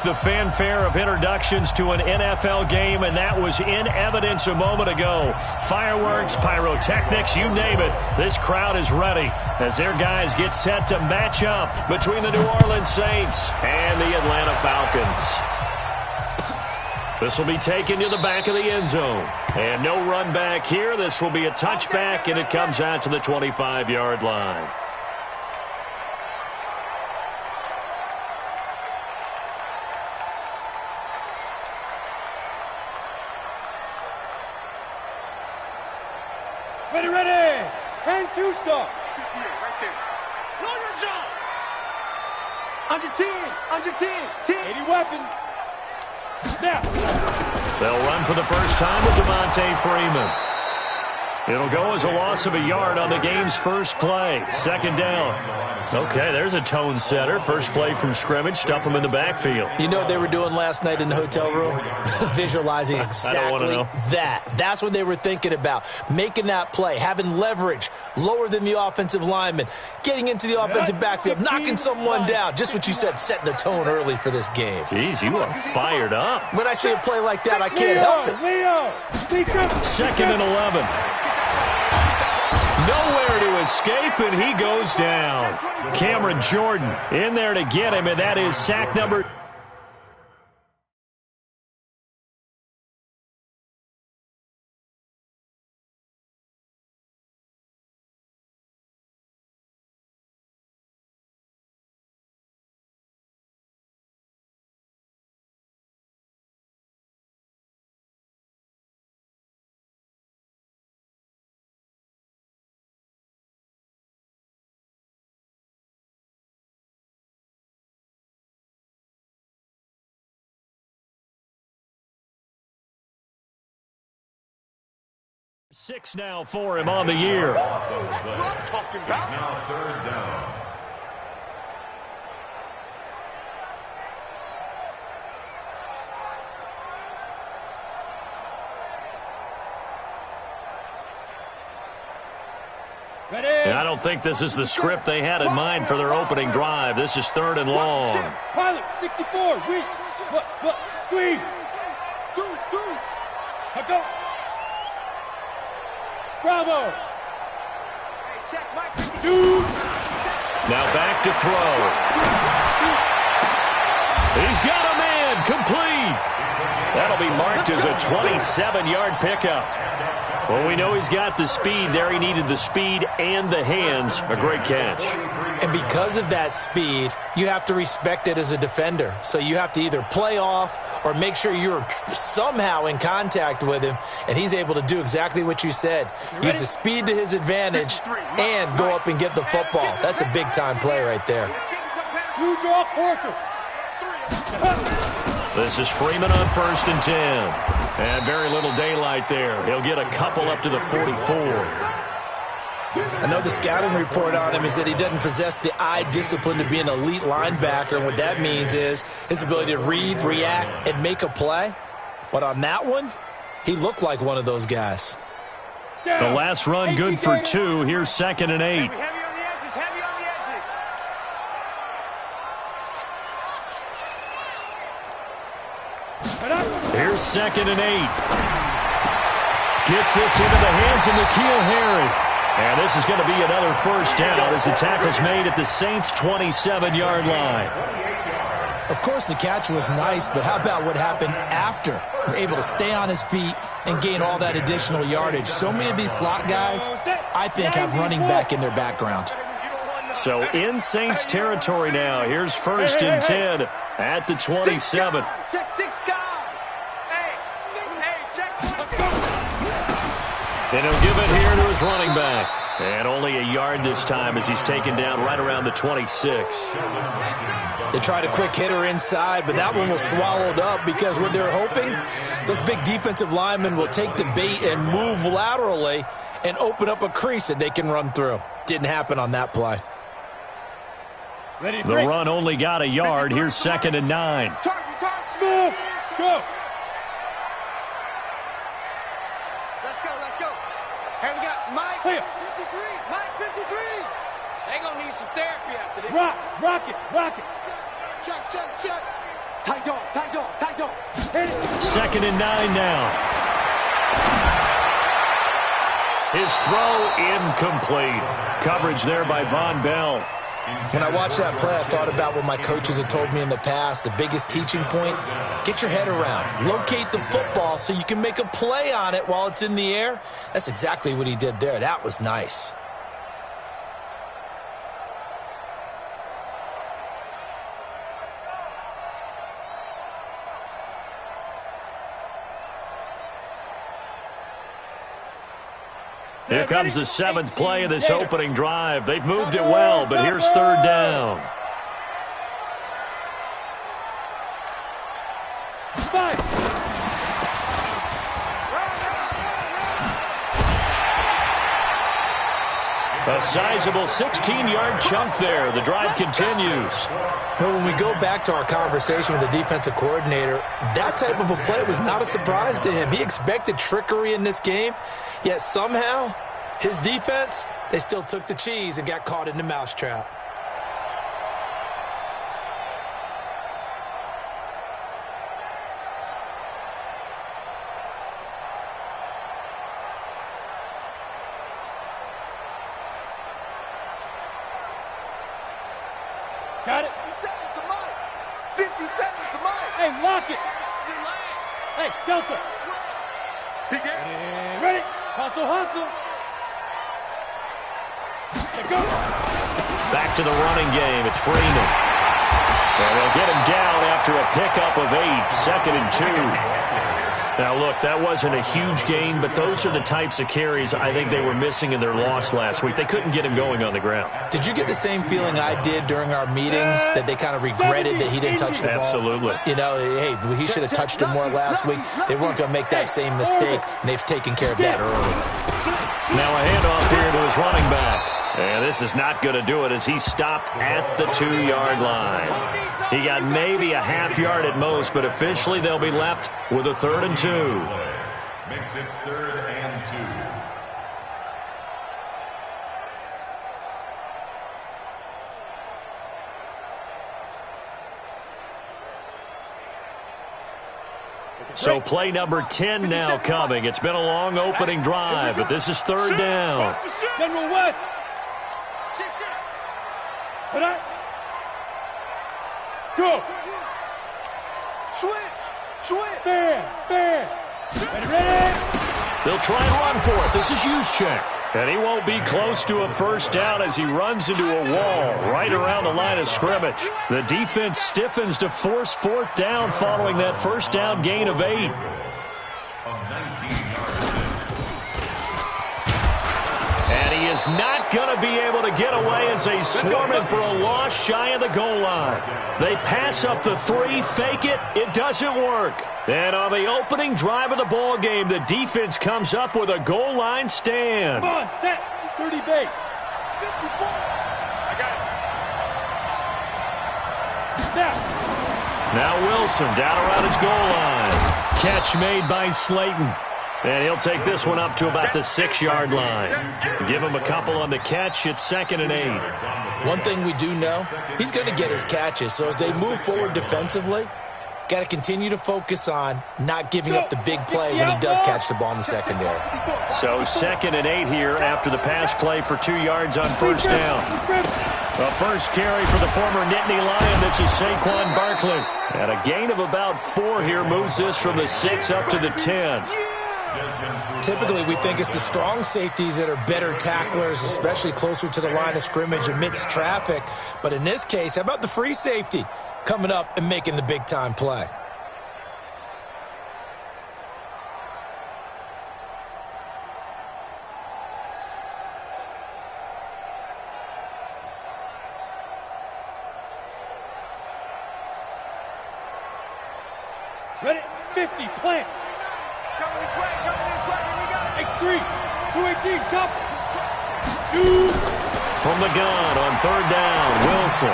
the fanfare of introductions to an NFL game, and that was in evidence a moment ago. Fireworks, pyrotechnics, you name it. This crowd is ready as their guys get set to match up between the New Orleans Saints and the Atlanta Falcons. This will be taken to the back of the end zone. And no run back here. This will be a touchback, and it comes out to the 25-yard line. Ready, ready. 10-2 start. Right there. Blow your jump. Under 10, 10. 80 weapons. Now. They'll run for the first time with Devontae Freeman. It'll go as a loss of a yard on the game's first play. Second down. Okay, there's a tone setter. First play from scrimmage. Stuff them in the backfield. You know what they were doing last night in the hotel room? Visualizing exactly that. That's what they were thinking about. Making that play, having leverage, lower than the offensive lineman, getting into the offensive backfield, knocking someone down. Just what you said, setting the tone early for this game. Jeez, you are fired up. When I see a play like that, I can't help it. Second and 11. Nowhere to escape, and he goes down. Cameron Jordan in there to get him, and that is sack number. Six now for him on the year. That's what I'm talking about. It's now third down. Ready. And I don't think this is the script they had in mind for their opening drive. This is third and long. Pilot, 64, weak. Look, squeeze. Go. Bravo. Check Mike. Now back to throw. He's got a man complete. That'll be marked as a 27-yard pickup. Well, we know he's got the speed there. He needed the speed and the hands. A great catch. And because of that speed, you have to respect it as a defender. So you have to either play off or make sure you're somehow in contact with him, and he's able to do exactly what you said. Use the speed to his advantage and go up and get the football. That's a big-time play right there. You draw Corker. This is Freeman on 1st and 10. And very little daylight there. He'll get a couple up to the 44. I know the scouting report on him is that he doesn't possess the eye discipline to be an elite linebacker. And what that means is his ability to read, react, and make a play. But on that one, he looked like one of those guys. The last run good for 2. Here's 2nd and 8. Heavy on the edges, heavy on the edges. Here's 2nd and 8. Gets this into the hands of N'Keal Harry. And this is going to be another first down as the tackle's made at the Saints' 27-yard line. Of course, the catch was nice, but how about what happened after? Able to stay on his feet and gain all that additional yardage. So many of these slot guys, I think, have running back in their background. So in Saints territory now. Here's 1st and 10 at the 27. Check 6 guys. And he'll give it here to his running back. And only a yard this time as he's taken down right around the 26. They tried a quick hitter inside, but that one was swallowed up because what they're hoping, those big defensive linemen will take the bait and move laterally and open up a crease that they can run through. Didn't happen on that play. The run only got a yard. Here's 2nd and 9. Smooth. Go. Let's go. Hey, we got Mike 53. Mike 53. They gonna need some therapy after this. Rock it. Check. Tight dog, tight dog, tight dog. 2nd and 9 now. His throw incomplete. Coverage there by Von Bell. When I watched that play, I thought about what my coaches had told me in the past. The biggest teaching point, get your head around. Locate the football so you can make a play on it while it's in the air. That's exactly what he did there. That was nice. Here comes the 7th play of this opening drive. They've moved it well, but here's 3rd down. A sizable 16-yard chunk there. The drive continues. Well, when we go back to our conversation with the defensive coordinator, that type of a play was not a surprise to him. He expected trickery in this game, yet somehow his defense, they still took the cheese and got caught in the mousetrap. Got it. 50 seconds to Mike. Hey, lock it. Hey, Delta. Ready. Hustle, hustle. Let go. Back to the running game. It's Freeman. And they'll get him down after a pickup of 8. 2nd and 2. Now, look, that wasn't a huge gain, but those are the types of carries I think they were missing in their loss last week. They couldn't get him going on the ground. Did you get the same feeling I did during our meetings, that they kind of regretted that he didn't touch the ball? Absolutely. You know, hey, he should have touched it more last week. They weren't going to make that same mistake, and they've taken care of that early. Now a handoff here to his running back. And this is not going to do it as he stopped at the 2-yard line. He got maybe a half yard at most, but officially they'll be left with a 3rd and 2. Makes it 3rd and 2. So play number 10 now coming. It's been a long opening drive, but this is 3rd down. General West. Put up. Go. Switch. Bam. Ready. They'll try and run for it. This is Juszczyk. And he won't be close to a 1st down as he runs into a wall right around the line of scrimmage. The defense stiffens to force 4th down following that 1st down gain of 8. And he is not going to be able to get away as they swarm him for a loss shy of the goal line. They pass up the 3, fake it. It doesn't work. And on the opening drive of the ball game, the defense comes up with a goal line stand. Come on, set. 30 base. 54. I got it. Snap. Now Wilson down around his goal line. Catch made by Slayton. And he'll take this one up to about the 6-yard line. Give him a couple on the catch. It's 2nd and 8. One thing we do know, he's going to get his catches. So as they move forward defensively, got to continue to focus on not giving up the big play when he does catch the ball in the secondary. So 2nd and 8 here after the pass play for 2 yards on 1st down. The first carry for the former Nittany Lion. This is Saquon Barkley. And a gain of about 4 here moves this from the 6 up to the 10. Typically, we think it's the strong safeties that are better tacklers, especially closer to the line of scrimmage amidst traffic. But in this case, how about the free safety coming up and making the big-time play? Ready. 50. Plant. Coming this way. Here we go. X3. 218. Chop. Shoot. From the gun on 3rd down, Wilson.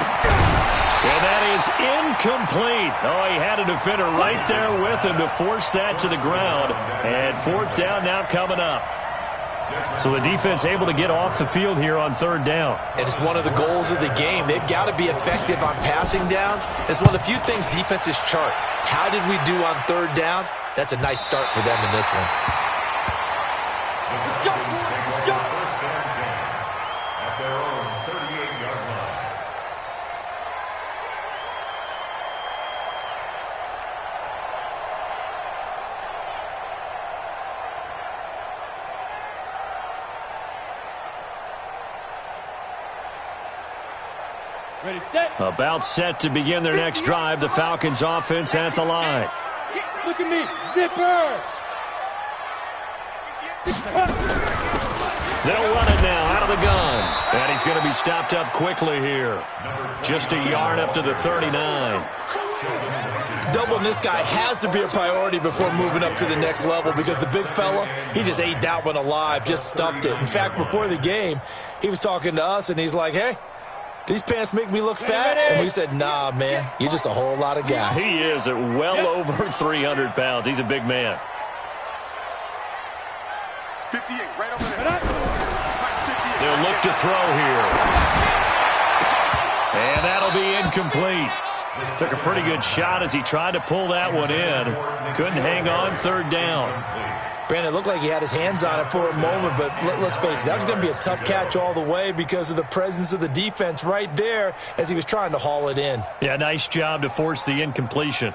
And that is incomplete. Oh, he had a defender right there with him to force that to the ground. And 4th down now coming up. So the defense able to get off the field here on third down. And it's one of the goals of the game. They've got to be effective on passing downs. It's one of the few things defenses chart. How did we do on third down? That's a nice start for them in this one. Let's go. Let's go. First and 10 at their own 38-yard line. Ready, set. About set to begin their next drive. The Falcons offense at the line. Look at me. Zipper. They'll run it now out of the gun. And he's going to be stopped up quickly here. Just a yard up to the 39. Doubling this guy has to be a priority before moving up to the next level because the big fella, he just ate that one alive, just stuffed it. In fact, before the game, he was talking to us, and he's like, hey, these pants make me look fat? And we said, nah, man, you're just a whole lot of guy. He is at well over 300 pounds. He's a big man. 58, right over there. They'll look to throw here. And that'll be incomplete. Took a pretty good shot as he tried to pull that one in. Couldn't hang on third down. Brandon, it looked like he had his hands on it for a moment, but let's face it, that was going to be a tough catch all the way because of the presence of the defense right there as he was trying to haul it in. Yeah, nice job to force the incompletion.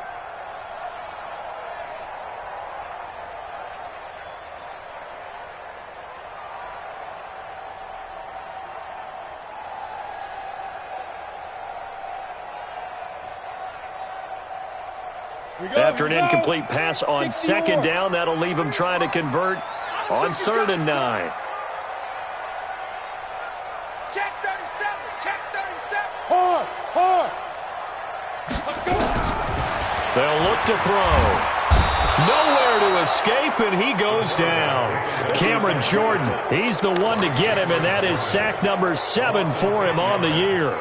After an incomplete pass on second down, that'll leave him trying to convert on 3rd and 9. Check 37, check 37. Hard, hard. Let's go. They'll look to throw. Nowhere to escape, and he goes down. Cameron Jordan, he's the one to get him, and that is sack number 7 for him on the year.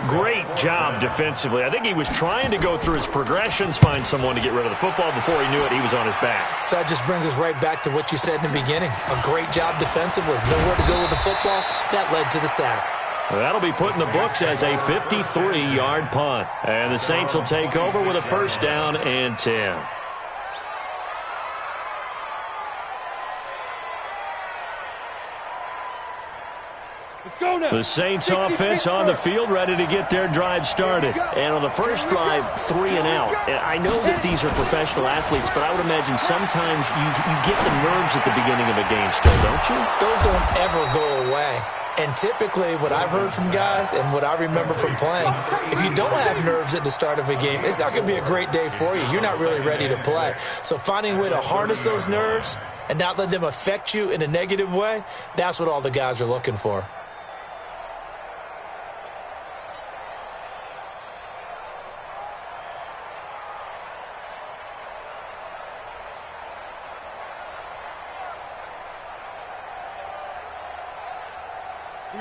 Great job defensively. I think he was trying to go through his progressions, find someone to get rid of the football. Before he knew it, he was on his back. So that just brings us right back to what you said in the beginning. A great job defensively. Nowhere to go with the football. That led to the sack. That'll be put in the books as a 53-yard punt. And the Saints will take over with a 1st down and 10. Let's go now. The Saints offense on the field, ready to get their drive started. And on the first drive, 3 and out. And I know that these are professional athletes, but I would imagine sometimes you get the nerves at the beginning of a game still, don't you? Those don't ever go away. And typically what I've heard from guys and what I remember from playing, if you don't have nerves at the start of a game, it's not going to be a great day for you. You're not really ready to play. So finding a way to harness those nerves and not let them affect you in a negative way, that's what all the guys are looking for.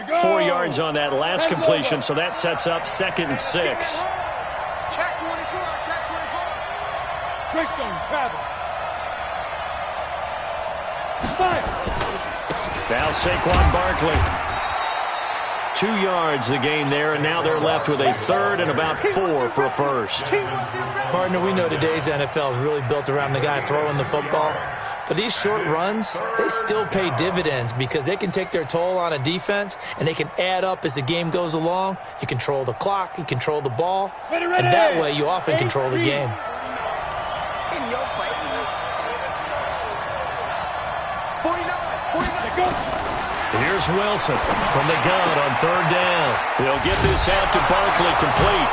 Go. 4 yards on that last completion, so that sets up 2nd and 6. Check 24, check 24. Greystone travel. Fire. Now Saquon Barkley. 2 yards the gain there, and now they're left with a 3rd and about 4 for a first. Partner, we know today's NFL is really built around the guy throwing the football. But these short runs, they still pay dividends because they can take their toll on a defense and they can add up as the game goes along. You control the clock, you control the ball, and that way you often control the game. In your face. 49. Go. Here's Wilson from the gun on 3rd down. He'll get this out to Barkley complete.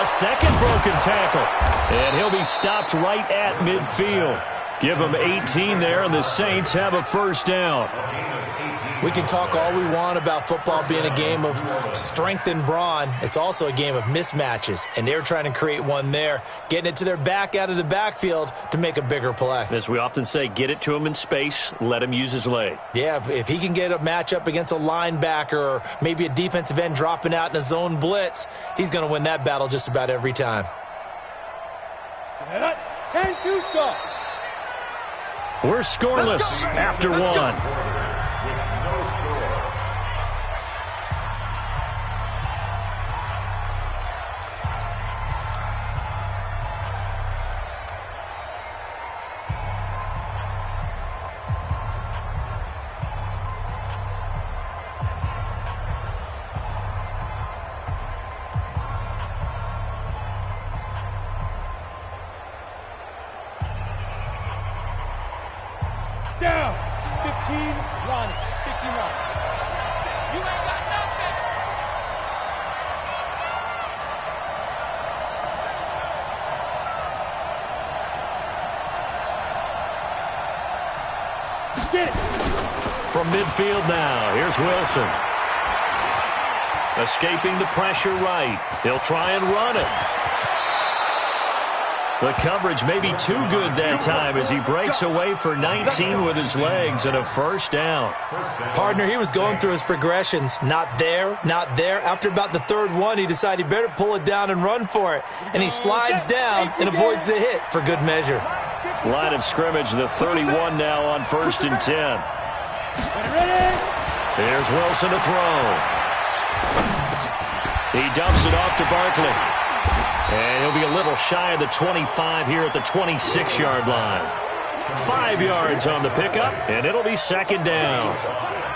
A second broken tackle, and he'll be stopped right at midfield. Give them 18 there, and the Saints have a 1st down. We can talk all we want about football being a game of strength and brawn. It's also a game of mismatches, and they're trying to create one there, getting it to their back out of the backfield to make a bigger play. As we often say, get it to him in space, let him use his leg. Yeah, if he can get a matchup against a linebacker or maybe a defensive end dropping out in a zone blitz, he's going to win that battle just about every time. Set up. 10-2 stop. We're scoreless after 1. down. 15, Ronnie. 15, Ronnie. You ain't got nothing. Get it. From midfield now, here's Wilson. Escaping the pressure right. He'll try and run it. The coverage may be too good that time as he breaks away for 19 with his legs and a first down. Partner, he was going through his progressions. Not there, not there. After about the third one, he decided he better pull it down and run for it. And he slides down and avoids the hit for good measure. Line of scrimmage, the 31 now on 1st and 10. Here's Wilson to throw. He dumps it off to Barkley. And he'll be a little shy of the 25 here at the 26-yard line. 5 yards on the pickup, and it'll be second down.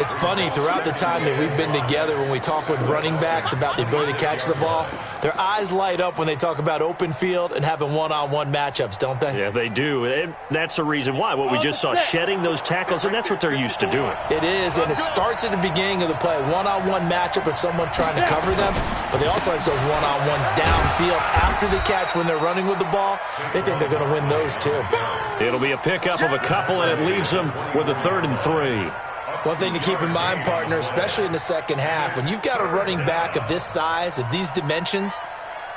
It's funny, throughout the time that we've been together, when we talk with running backs about the ability to catch the ball, their eyes light up when they talk about open field and having one-on-one matchups, don't they? Yeah, they do. And that's the reason why. What we just saw, shedding those tackles, and that's what they're used to doing. It is, and it starts at the beginning of the play. One-on-one matchup if someone's trying to cover them, but they also like those one-on-ones downfield after the catch when they're running with the ball. They think they're going to win those, too. It'll be a pickup of a couple, and it leaves them with a 3rd and 3. One thing to keep in mind, partner, especially in the second half, when you've got a running back of this size, of these dimensions,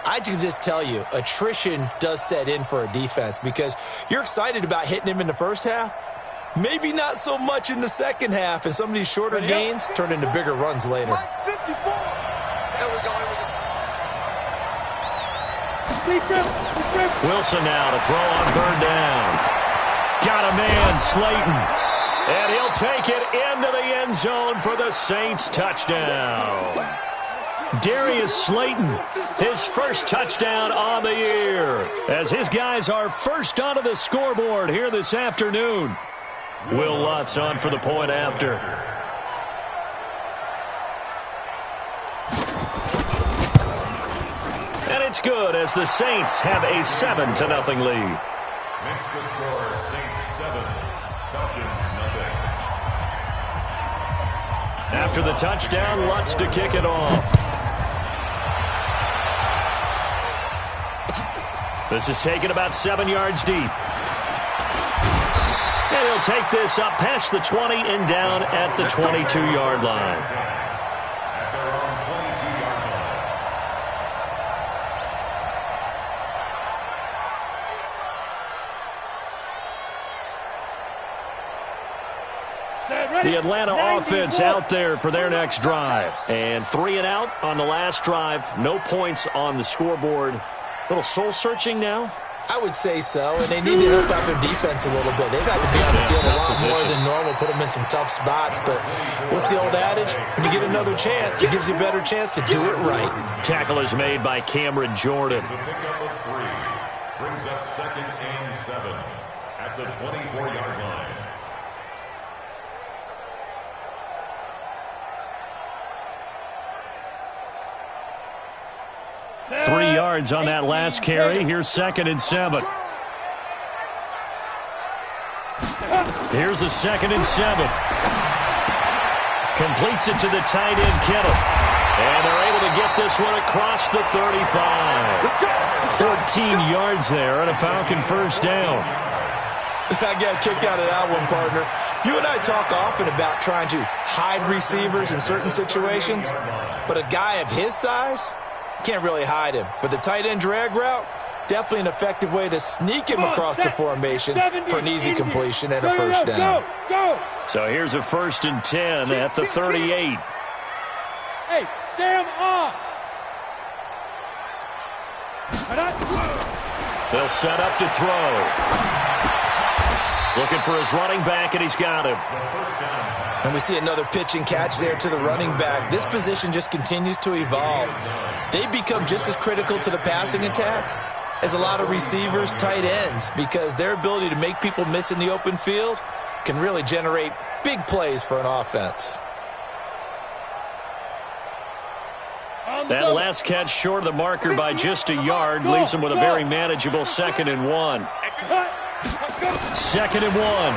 I can just tell you, attrition does set in for a defense because you're excited about hitting him in the first half. Maybe not so much in the second half, and some of these shorter gains turn into bigger runs later. Here we go. Wilson now to throw on 3rd down. Got a man, Slayton. And he'll take it into the end zone for the Saints touchdown. Darius Slayton, his first touchdown on the year, as his guys are first onto the scoreboard here this afternoon. Will Lutz on for the point after. And it's good as the Saints have a 7-0 lead. Makes the score Saints 7, Falcons 0. After the touchdown, Lutz to kick it off. This is taken about 7 yards deep. And he'll take this up past the 20 and down at the 22-yard line. At their own 22-yard line. The Atlanta offense out there for their next drive. And 3 and out on the last drive. No points on the scoreboard. A little soul-searching now. I would say so, and they need to help out their defense a little bit. They've got to be on the field a lot more than normal, put them in some tough spots. But what's the old adage? When you get another chance, it gives you a better chance to do it right. Tackle is made by Cameron Jordan. It's a pickup of 3. Brings up 2nd and 7 at the 24-yard line. 3 yards on that last carry. Here's 2nd and 7. Here's a 2nd and 7. Completes it to the tight end, Kittle. And they're able to get this one across the 35. 14 yards there and a Falcon first down. I got a kick out of that one, partner. You and I talk often about trying to hide receivers in certain situations, but a guy of his size can't really hide him. But the tight end drag route, definitely an effective way to sneak him across the formation for an easy completion and a first down. So here's a 1st and 10 at the 38. Hey, Sam on. They'll set up to throw. Looking for his running back, and he's got him. And we see another pitch and catch there to the running back. This position just continues to evolve. They become just as critical to the passing attack as a lot of receivers, tight ends, because their ability to make people miss in the open field can really generate big plays for an offense. That last catch short of the marker by just a yard leaves him with a very manageable 2nd and 1. 2nd and 1.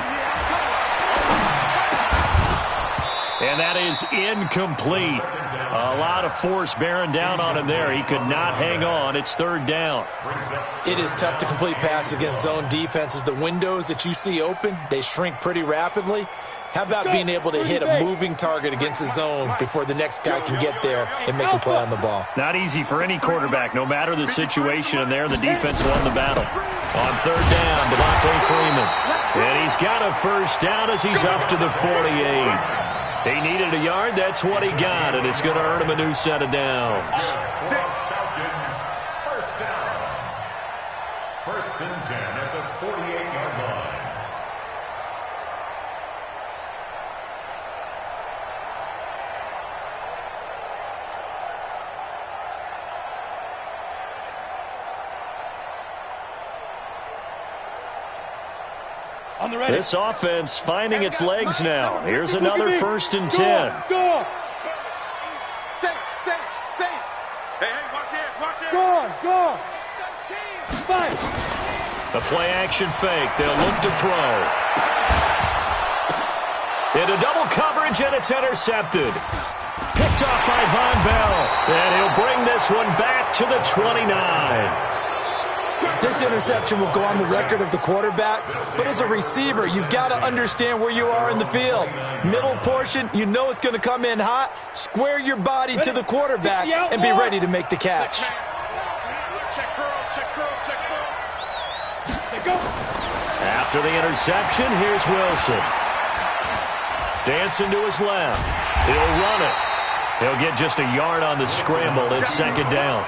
And that is incomplete. A lot of force bearing down on him there. He could not hang on. It's third down. It is tough to complete passes against zone defenses. The windows that you see open, they shrink pretty rapidly. How about being able to hit a moving target against a zone before the next guy can get there and make a play on the ball? Not easy for any quarterback, no matter the situation. And there, the defense won the battle. On third down, Devontae Freeman. And he's got a first down as he's up to the 48. He needed a yard. That's what he got, and it's going to earn him a new set of downs. Falcons, first down. First and 10 at the 48-yard line. On the ready. This offense finding its legs now. Here's another first and 10. Go. Say. Hey, watch it. Go. Fight. A play-action fake. They'll look to throw. Into double coverage, and it's intercepted. Picked off by Von Bell. And he'll bring this one back to the 29. This interception will go on the record of the quarterback, but as a receiver, you've got to understand where you are in the field. Middle portion, you know it's going to come in hot. Square your body to the quarterback and be ready to make the catch. Check curls. After the interception, here's Wilson. Dancing to his left. He'll run it. He'll get just a yard on the scramble. It's second down.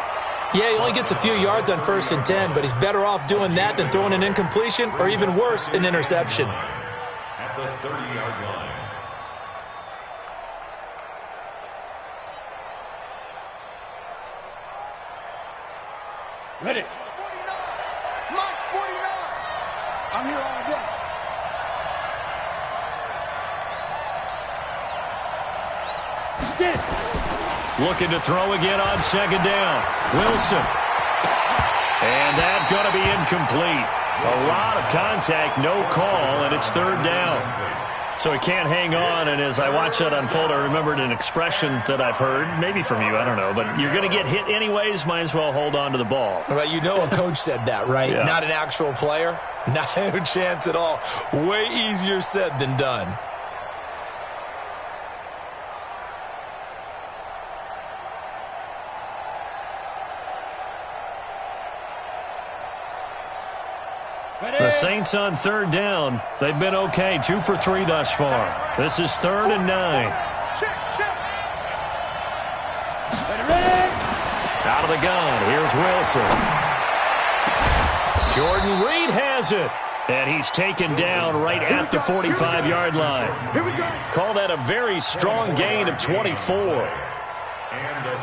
Yeah, he only gets a few yards on first and 10, but he's better off doing that than throwing an incompletion or even worse, an interception. At the 30-yard line. Ready. 49. Mike's 49. I'm here all day. Get it. Looking to throw again on second down. Wilson. And that's going to be incomplete. A lot of contact, no call, and it's third down. So he can't hang on, and as I watch that unfold, I remembered an expression that I've heard, maybe from you, I don't know, but you're going to get hit anyways, might as well hold on to the ball. Well, you know a coach said that, right? Yeah. Not an actual player. No chance at all. Way easier said than done. The Saints on third down. They've been okay. 2 for 3 thus far. This is 3rd and 9. Check. Ready. Out of the gun. Here's Wilson. Jordan Reed has it. And he's taken down right at the 45-yard line. Here we go. Call that a very strong gain of 24.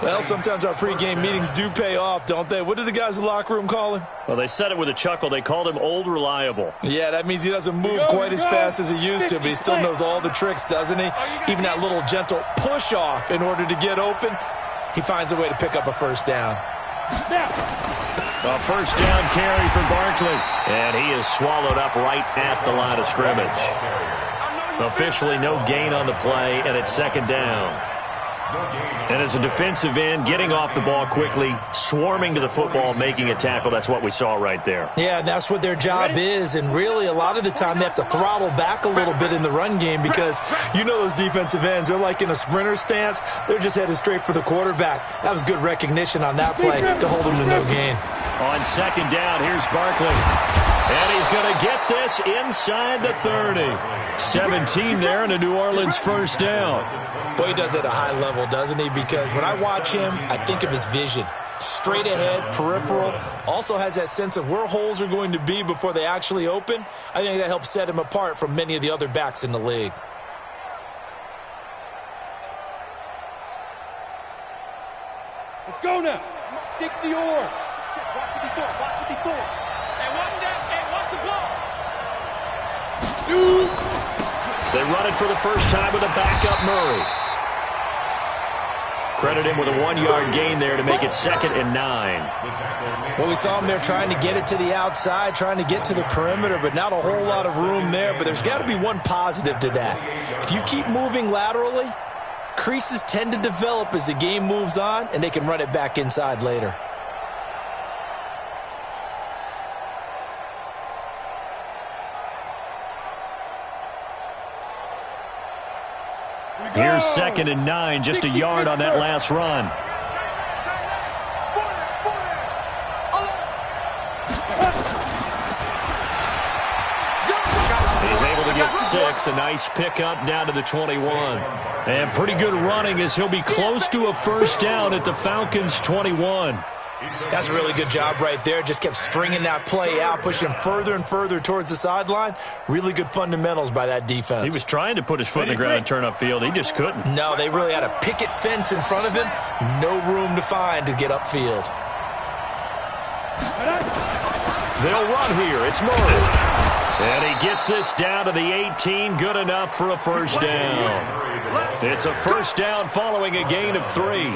Well, sometimes our pregame meetings do pay off, don't they? What did the guys in the locker room call him? Well, they said it with a chuckle. They called him Old Reliable. Yeah, that means he doesn't move quite as fast as he used to, but he still knows all the tricks, doesn't he? Even that little gentle push-off in order to get open, he finds a way to pick up a first down. A first down carry for Barkley. And he is swallowed up right at the line of scrimmage. Officially no gain on the play, and it's second down. And as a defensive end, getting off the ball quickly, swarming to the football, making a tackle, that's what we saw right there. Yeah, and that's what their job is. And really, a lot of the time, they have to throttle back a little bit in the run game because you know those defensive ends, they're like in a sprinter stance. They're just headed straight for the quarterback. That was good recognition on that play to hold them to no gain. On second down, here's Barkley. And he's going to get this inside the 30. 17 there and a New Orleans first down. Boy, he does it at a high level, doesn't he? Because when I watch him, I think of his vision. Straight ahead, peripheral. Also has that sense of where holes are going to be before they actually open. I think that helps set him apart from many of the other backs in the league. Let's go now. 60 or. Watch 54. Hey, watch that. Hey, watch the ball. Shoot. They run it for the first time with a backup Murray. Credit him with a 1-yard gain there to make it 2nd and 9. Well, we saw him there trying to get it to the outside, trying to get to the perimeter, but not a whole lot of room there. But there's got to be one positive to that. If you keep moving laterally, creases tend to develop as the game moves on, and they can run it back inside later. Here's 2nd and 9, just a yard on that last run. He's able to get 6, a nice pickup down to the 21. And pretty good running as he'll be close to a first down at the Falcons' 21. That's a really good job right there. Just kept stringing that play out, pushing him further and further towards the sideline. Really good fundamentals by that defense. He was trying to put his foot in the ground and turn upfield. He just couldn't. No, they really had a picket fence in front of him. No room to find to get upfield. They'll run here. It's Murray. And he gets this down to the 18. Good enough for a first down. It's a first down following a gain of 3.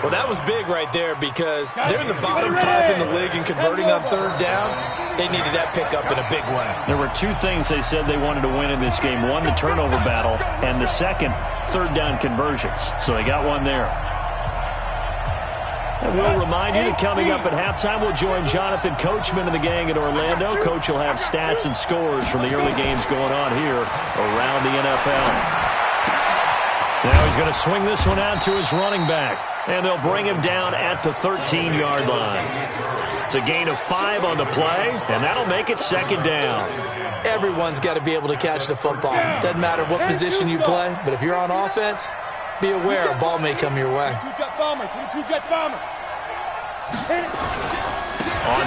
Well, that was big right there because they're in the bottom 5 in the league and converting on third down. They needed that pickup in a big way. There were 2 things they said they wanted to win in this game. One, the turnover battle, and the second, third down conversions. So they got one there. And we'll remind you that coming up at halftime, we'll join Jonathan Coachman and the gang in Orlando. Coach will have stats and scores from the early games going on here around the NFL. Now he's going to swing this one out to his running back. And they'll bring him down at the 13-yard line. It's a gain of 5 on the play, and that'll make it 2nd down. Everyone's got to be able to catch the football. Doesn't matter what position you play, but if you're on offense, be aware a ball may come your way. On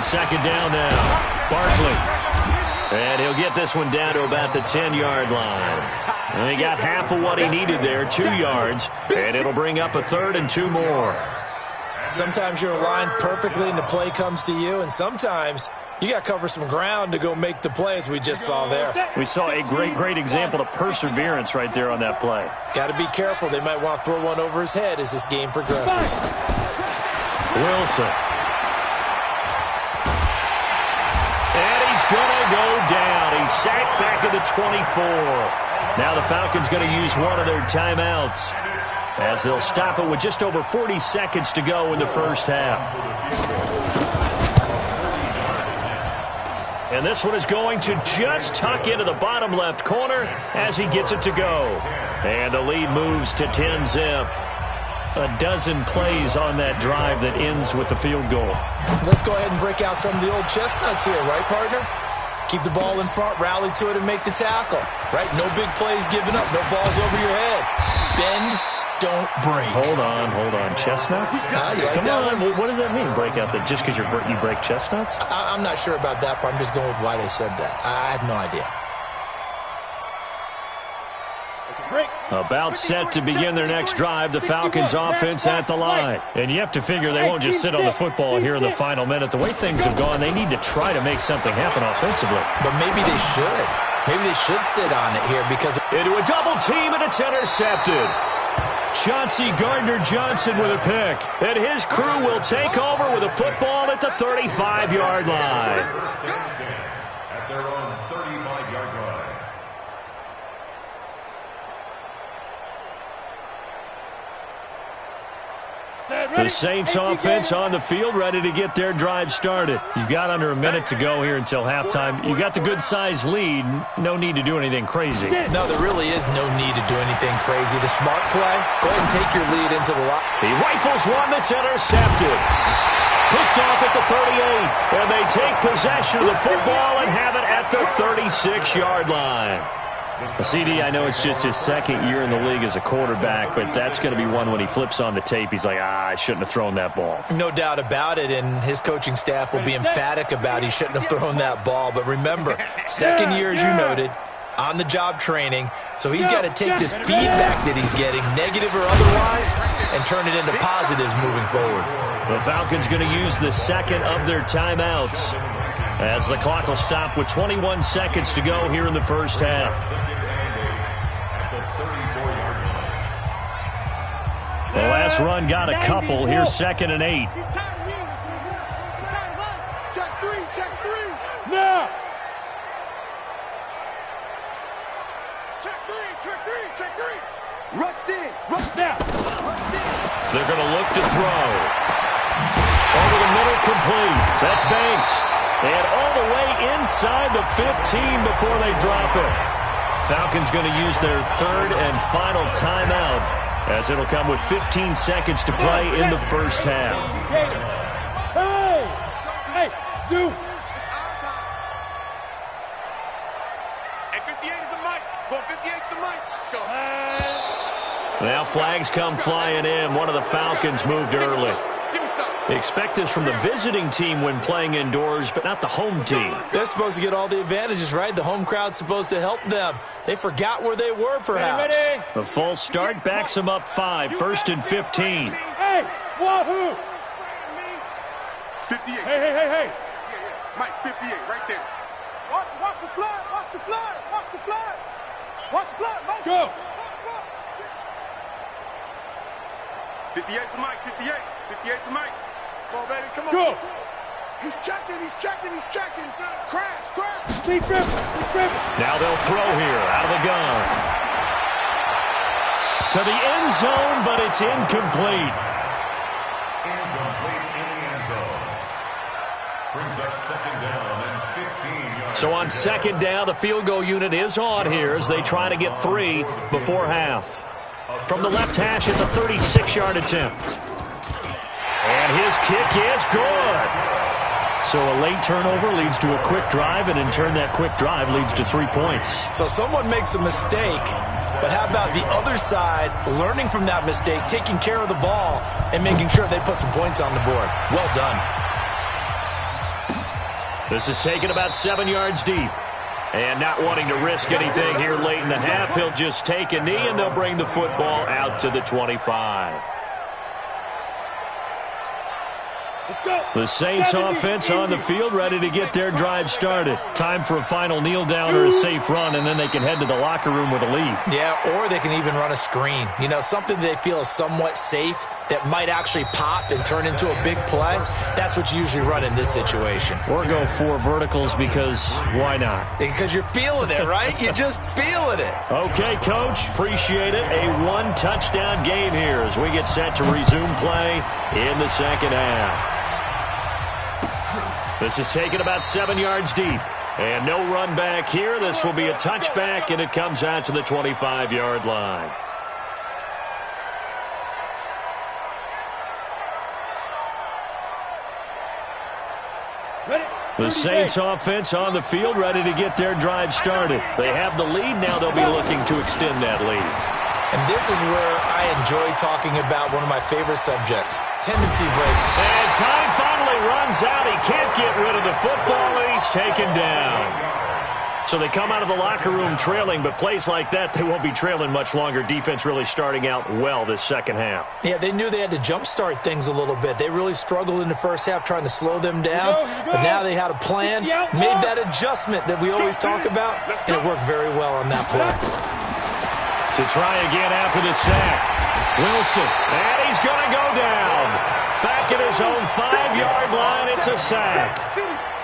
2nd down now, Barkley. And he'll get this one down to about the 10-yard line. And he got half of what he needed there, 2 yards, and it'll bring up a 3rd and 2 more. Sometimes you're aligned perfectly and the play comes to you, and sometimes you got to cover some ground to go make the plays we just saw there. We saw a great example of perseverance right there on that play. Got to be careful. They might want to throw one over his head as this game progresses. Wilson. And he's going to go down. He's sacked back at the 24. Now the Falcons going to use one of their timeouts as they'll stop it with just over 40 seconds to go in the first half. And this one is going to just tuck into the bottom left corner as he gets it to go. And the lead moves to 10-zip. A dozen plays on that drive that ends with the field goal. Let's go ahead and break out some of the old chestnuts here, right, partner? Keep the ball in front, rally to it, and make the tackle. Right? No big plays given up. No balls over your head. Bend, don't break. Hold on. Chestnuts? You like Come that on. one? What does that mean, break out the just because you break chestnuts? I'm not sure about that, but I'm just going with why they said that. I have no idea. About set to begin their next drive, the Falcons offense at the line. And you have to figure they won't just sit on the football here in the final minute. The way things have gone, they need to try to make something happen offensively. But maybe they should. Maybe they should sit on it here because... Into a double team, and it's intercepted. Chauncey Gardner-Johnson with a pick. And his crew will take over with a football at the 35-yard line. At their own 35-yard line. The Saints offense on the field, ready to get their drive started. You've got under a minute to go here until halftime. You got the good-sized lead. No need to do anything crazy. No, there really is no need to do anything crazy. The smart play, go ahead and take your lead into the line. He rifles one that's intercepted. Picked off at the 38, and they take possession of the football and have it at the 36-yard line. CD, I know it's just his 2nd year in the league as a quarterback, but that's going to be one when he flips on the tape, he's like, I shouldn't have thrown that ball. No doubt about it, and his coaching staff will be emphatic about he shouldn't have thrown that ball. But remember, 2nd year, as you noted, on-the-job training, so he's got to take this feedback that he's getting, negative or otherwise, and turn it into positives moving forward. The Falcons going to use the 2nd of their timeouts as the clock will stop with 21 seconds to go here in the first half. The last run got a couple. Here's 2nd and 8. He's tired of you. He's tired of us. Check three, check three. Now. Check three, check three, check three. Rush in, rush Now. rush in. They're going to look to throw. Over the middle, complete. That's Banks. And all the way inside the 15 before they drop it. Falcons going to use their 3rd and final timeout, as it'll come with 15 seconds to play in the first half. Hey! Hey! Zoom! It's our time. Hey, 58 is the mic. Go 58 is the mic. Let's go. Now flags come flying in. One of the Falcons moved early. Give me some. They expect this from the visiting team when playing indoors, but not the home team. They're supposed to get all the advantages, right? The home crowd's supposed to help them. They forgot where they were, perhaps. Ready? The false start backs them up 5, 1st and 15. Hey! Wahoo! 58. Hey! Mike, 58, right there. Watch the flood, watch the flood, watch the flood. Watch the flood, Mike. Go! 58 to Mike, 58. 58 to Mike. Come on, baby, come on. Go! He's checking. Crash. Keep dribbling. Now they'll throw here out of the gun. To the end zone, but it's incomplete. Incomplete in the end zone. Brings up 2nd down and 15 yards. So on 2nd down, the field goal unit is on here as they try to get 3 before half. From the left hash, it's a 36-yard attempt. And his kick is good. So a late turnover leads to a quick drive, and in turn, that quick drive leads to 3 points. So someone makes a mistake, but how about the other side learning from that mistake, taking care of the ball, and making sure they put some points on the board? Well done. This is taken about 7 yards deep. And not wanting to risk anything here late in the half, he'll just take a knee, and they'll bring the football out to the 25. Let's go! The Saints offense on the field, ready to get their drive started. Time for a final kneel down or a safe run, and then they can head to the locker room with a lead. Yeah, or they can even run a screen. You know, something they feel is somewhat safe that might actually pop and turn into a big play. That's what you usually run in this situation. Or go 4 verticals because why not? Because you're feeling it, right? You're just feeling it. Okay, Coach, appreciate it. A 1-touchdown game here as we get set to resume play in the second half. This is taken about 7 yards deep. And no run back here. This will be a touchback, and it comes out to the 25-yard line. The Saints offense on the field, ready to get their drive started. They have the lead. Now they'll be looking to extend that lead. And this is where I enjoy talking about one of my favorite subjects, tendency break. And time finally runs out. He can't get rid of the football, and he's taken down. So they come out of the locker room trailing, but plays like that, they won't be trailing much longer. Defense really starting out well this second half. Yeah, they knew they had to jumpstart things a little bit. They really struggled in the first half trying to slow them down, but now they had a plan, made that adjustment that we always talk about, and it worked very well on that play. To try again after the sack. Wilson, and he's going to go down. Back at his own 5-yard line, it's a sack.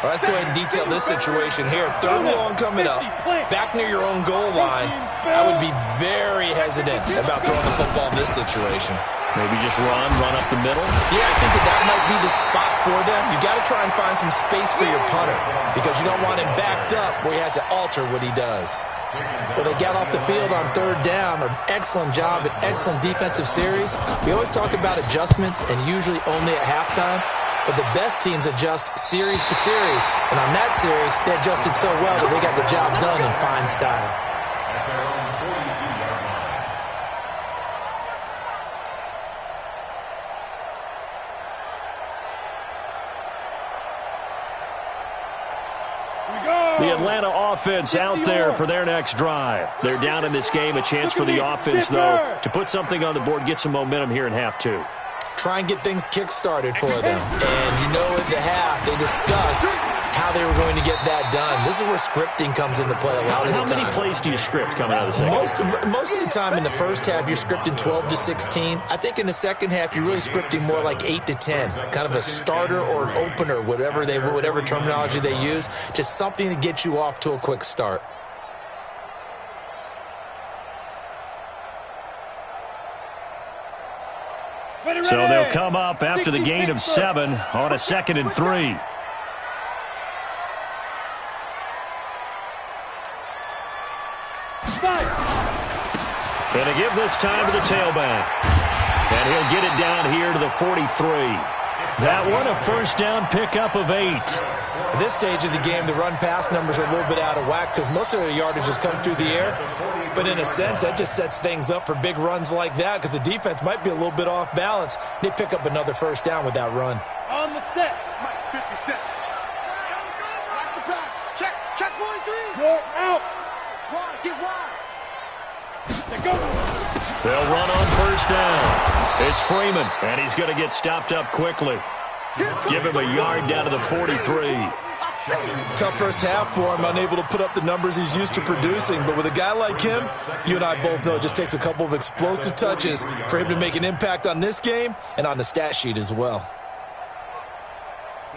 Well, let's go ahead and detail this situation here. 3rd and long coming up, back near your own goal line. I would be very hesitant about throwing the football in this situation. Maybe just run up the middle? Yeah, I think that might be the spot for them. You got to try and find some space for your punter because you don't want him backed up where he has to alter what he does. Well, they got off the field on 3rd down. An excellent job, an excellent defensive series. We always talk about adjustments and usually only at halftime. But the best teams adjust series to series. And on that series, they adjusted so well that they got the job done in fine style. The Atlanta offense out there for their next drive. They're down in this game. A chance for the offense, though, to put something on the board, get some momentum here in half 2. Try and get things kick-started for them. And you know at the half, they discussed how how they were going to get that done. This is where scripting comes into play a lot of the time. How many plays do you script coming out of the second? Most of the time in the first half, you're scripting 12 to 16. I think in the second half, you're really scripting more like 8 to 10, kind of a starter or an opener, whatever terminology they use, just something to get you off to a quick start. So they'll come up after the gain of 7 on a 2nd and 3. Going to give this time to the tailback. And he'll get it down here to the 43. That one, a first down pickup of 8. At this stage of the game, the run-pass numbers are a little bit out of whack because most of the yardage has come through the air. But in a sense, that just sets things up for big runs like that because the defense might be a little bit off balance. They pick up another first down with that run. On the set. Mike, 50 set. Watch the pass. Check 43. Go out. Wide, get wide. Go. They'll run on first down. It's Freeman, and he's going to get stopped up quickly. Give him a yard down to the 43. Tough first half for him, unable to put up the numbers he's used to producing. But with a guy like him, you and I both know it just takes a couple of explosive touches for him to make an impact on this game and on the stat sheet as well.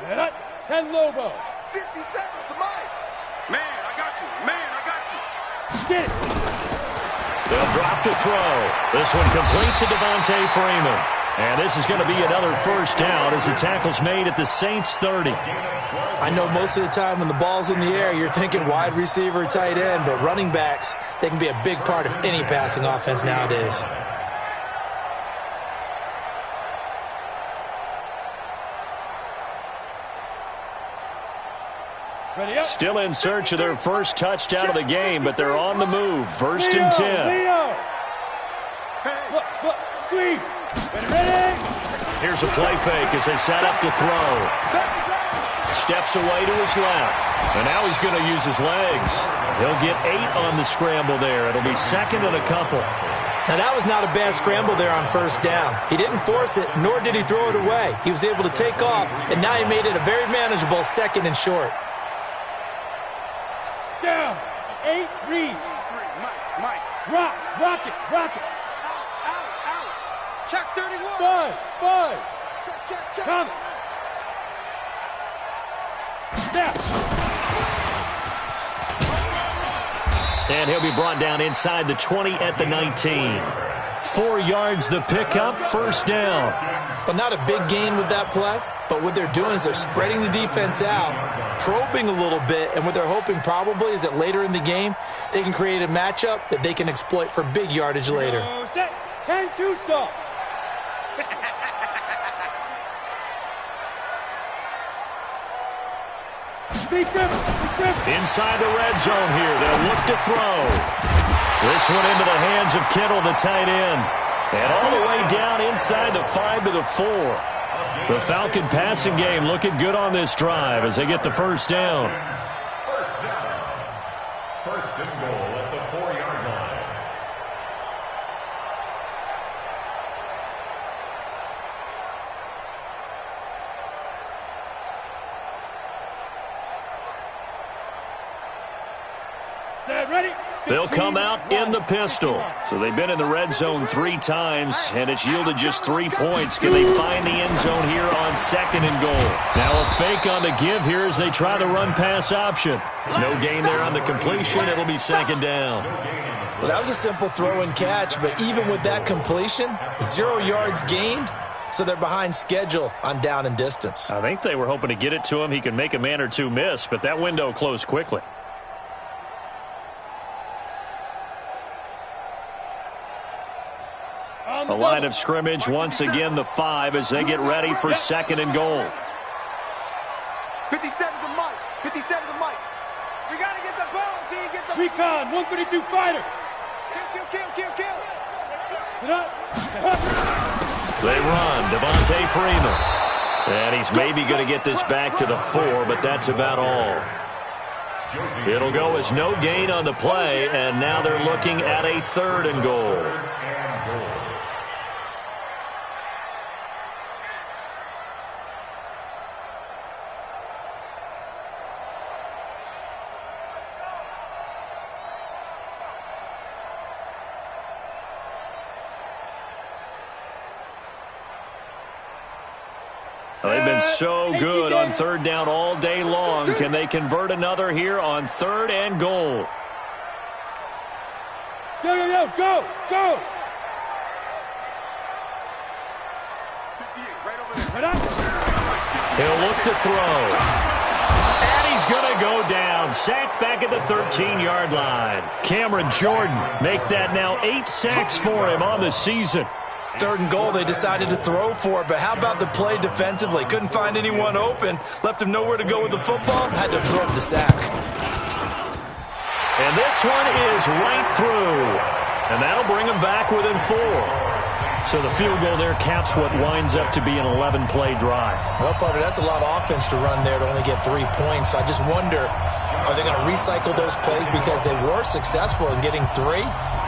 Set up. 10 Lobo. 50 seconds to Mike. Man, I got you. Man, I got you. Get it. They'll drop to throw. This one complete to Devontae Freeman. And this is going to be another first down as the tackle's made at the Saints 30. I know most of the time when the ball's in the air, you're thinking wide receiver, tight end, but running backs, they can be a big part of any passing offense nowadays. Still in search of their first touchdown of the game, but they're on the move. First and 10. Leo. Look, squeeze. Ready? Here's a play fake as they set up to throw. Steps away to his left. And now he's going to use his legs. He'll get 8 on the scramble there. It'll be 2nd and a couple. Now, that was not a bad scramble there on first down. He didn't force it, nor did he throw it away. He was able to take off, and now he made it a very manageable 2nd and short. Down. 8, read. 3, Mike. Rock it. Out. Check 31. Buzz. Check. Come. Snap. And he'll be brought down inside the 20 at the 19. 4 yards the pickup, first down. Well, not a big gain with that play, but what they're doing is they're spreading the defense out, probing a little bit, and what they're hoping probably is that later in the game, they can create a matchup that they can exploit for big yardage later. Set. 10-2 soft. Inside the red zone here. They'll look to throw. This one into the hands of Kittle, the tight end. And all the way down inside the 5 to the 4. The Falcon passing game looking good on this drive as they get the first down. First and goal at the 4-yard line. Ready? They'll come out in the pistol. So they've been in the red zone 3 times, and it's yielded just 3 points. Can they find the end zone here on 2nd and goal? Now a fake on the give here as they try the run-pass option. No gain there on the completion. It'll be 2nd down. Well, that was a simple throw and catch, but even with that completion, 0 yards gained, so they're behind schedule on down and distance. I think they were hoping to get it to him. He can make a man or two miss, but that window closed quickly. A line of scrimmage, once again the 5 as they get ready for 2nd and goal. 57 to Mike. 57 to Mike. We got to get the ball. Get the Recon, 132 fighter. Kill. Sit up. They run. Devontae Freeman. And he's maybe going to get this back to the 4, but that's about all. It'll go as no gain on the play, and now they're looking at a 3rd and goal. so good on third down all day long. Can they convert another here on 3rd and goal? Go, go, go! He'll look to throw. And he's going to go down. Sacked back at the 13-yard line. Cameron Jordan make that now 8 sacks for him on the season. 3rd and goal, they decided to throw for it, but how about the play defensively? Couldn't find anyone open, left him nowhere to go with the football, had to absorb the sack. And this one is right through. And that'll bring him back within 4. So the field goal there caps what winds up to be an 11-play drive. Well, partner, that's a lot of offense to run there to only get 3 points. I just wonder, are they going to recycle those plays because they were successful in getting 3?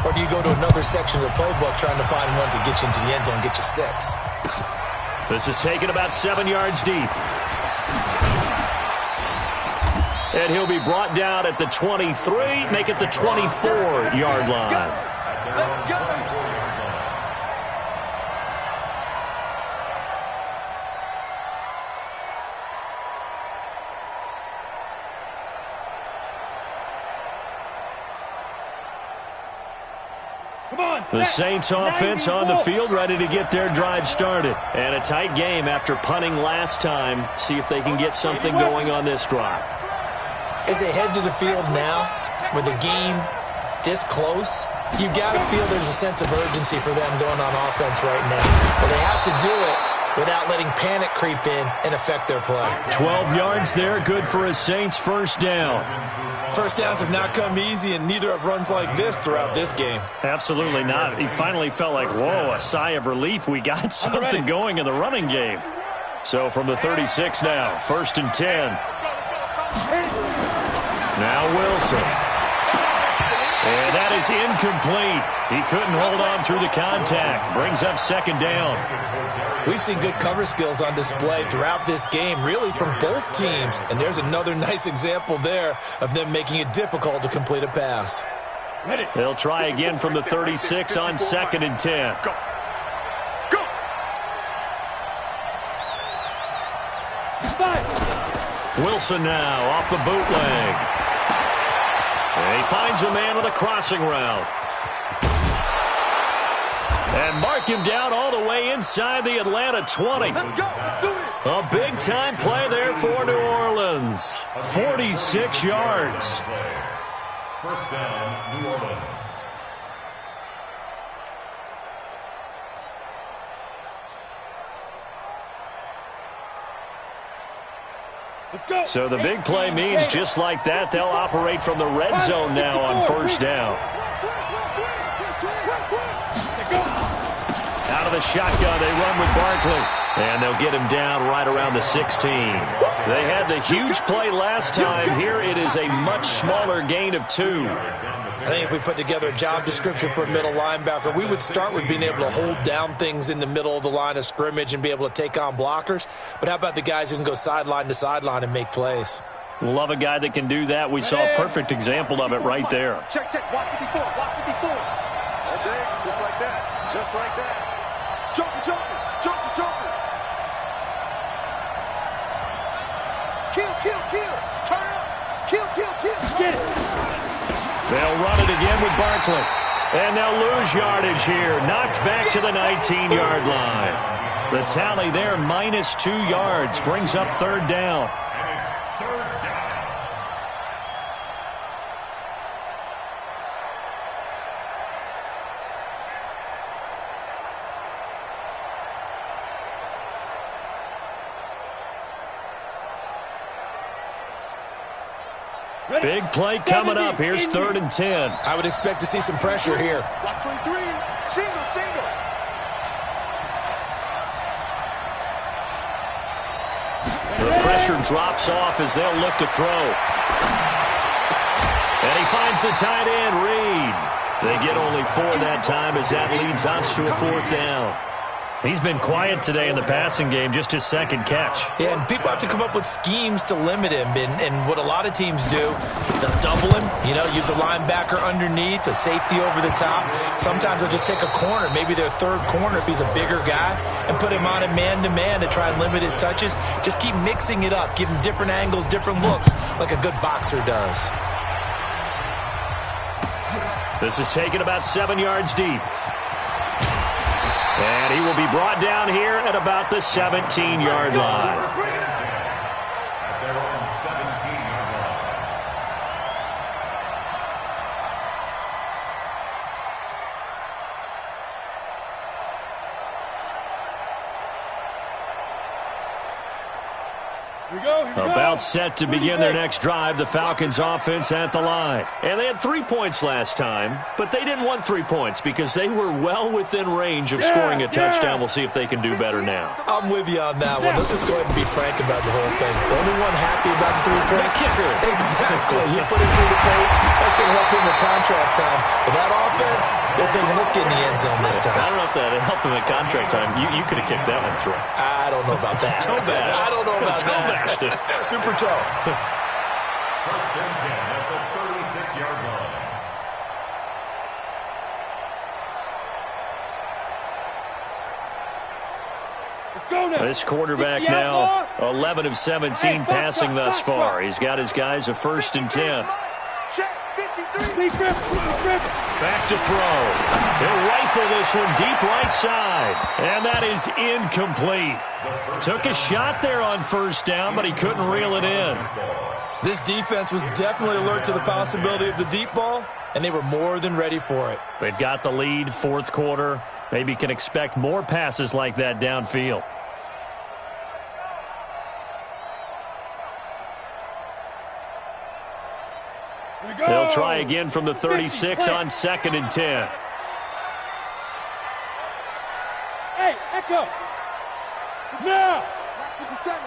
Or do you go to another section of the playbook trying to find ones that get you into the end zone and get you 6? This is taken about 7 yards deep. And he'll be brought down at the 23, make it the 24-yard line. The Saints offense on the field, ready to get their drive started. And a tight game after punting last time. See if they can get something going on this drive. As they head to the field now, with the game this close, you've got to feel there's a sense of urgency for them going on offense right now. But they have to do it without letting panic creep in and affect their play. 12 yards there, good for a Saints first down. First downs have not come easy, and neither have runs like this throughout this game. Absolutely not. He finally felt like, whoa, a sigh of relief. We got something going in the running game. So from the 36 now, 1st and 10. Now Wilson. And that is incomplete. He couldn't hold on through the contact. Brings up 2nd down. We've seen good cover skills on display throughout this game, really from both teams. And there's another nice example there of them making it difficult to complete a pass. They'll try again from the 36 on 2nd and 10. Go. Go. Wilson now off the bootleg. And he finds a man with a crossing route. And mark him down all the way inside the Atlanta 20. Let's go. Let's do it. A big-time play there for New Orleans. 46 yards. First down, New Orleans. Let's go. So the big play means just like that, they'll operate from the red zone now on 1st down. Out of the shotgun, they run with Barkley. And they'll get him down right around the 16. They had the huge play last time. Here it is a much smaller gain of 2. I think if we put together a job description for a middle linebacker, we would start with being able to hold down things in the middle of the line of scrimmage and be able to take on blockers. But how about the guys who can go sideline to sideline and make plays? Love a guy that can do that. We saw a perfect example of it right there. Check, check. Watch 54. Watch 54. All day, just like that. Just like that. Jumping, jumping, jumping, jumping. Kill, kill, kill. Turn up. Kill, kill, kill. Get it. They'll run it again with Barkley. And they'll lose yardage here. Knocked back to the 19-yard line. The tally there, minus 2 yards. Brings up 3rd down. And it's 3rd down. Big play coming up. Here's 3rd and 10. I would expect to see some pressure here. Watch 23. Single, single. The pressure drops off as they'll look to throw. And he finds the tight end, Reed. They get only 4 that time as that leads us to a 4th down. He's been quiet today in the passing game, just his second catch. Yeah, and people have to come up with schemes to limit him. And what a lot of teams do, they'll double him, use a linebacker underneath, a safety over the top. Sometimes they'll just take a corner, maybe their third corner if he's a bigger guy, and put him on a man-to-man to try and limit his touches. Just keep mixing it up, give him different angles, different looks, like a good boxer does. This is taken about 7 yards deep. And he will be brought down here at about the 17-yard line. At their own 17-yard line. Here we go. About set to begin their next drive, the Falcons offense at the line. And they had 3 points last time, but they didn't want 3 points because they were well within range of scoring a touchdown. We'll see if they can do better now. I'm with you on that one. Let's just go ahead and be frank about the whole thing. The only one happy about the 3-point kicker. Exactly. You put him through the post. That's going to help him in contract time. But that offense, they're thinking, let's get in the end zone this time. I don't know if that helped him in contract time. You could have kicked that one through. I don't know about that. Toe bash. I don't know about that. Super toe. First and 10 at the 36-yard line. Let's go now. This quarterback now 11 of 17 passing thus far. He's got his guys a 1st and 10. Back to throw. He'll rifle this one deep right side. And that is incomplete. Took a shot there on 1st down, but he couldn't reel it in. This defense was definitely alert to the possibility of the deep ball, and they were more than ready for it. They've got the lead, 4th quarter. Maybe can expect more passes like that downfield. They'll try again from the 36 on 2nd and 10. Hey, Echo. Now. 57.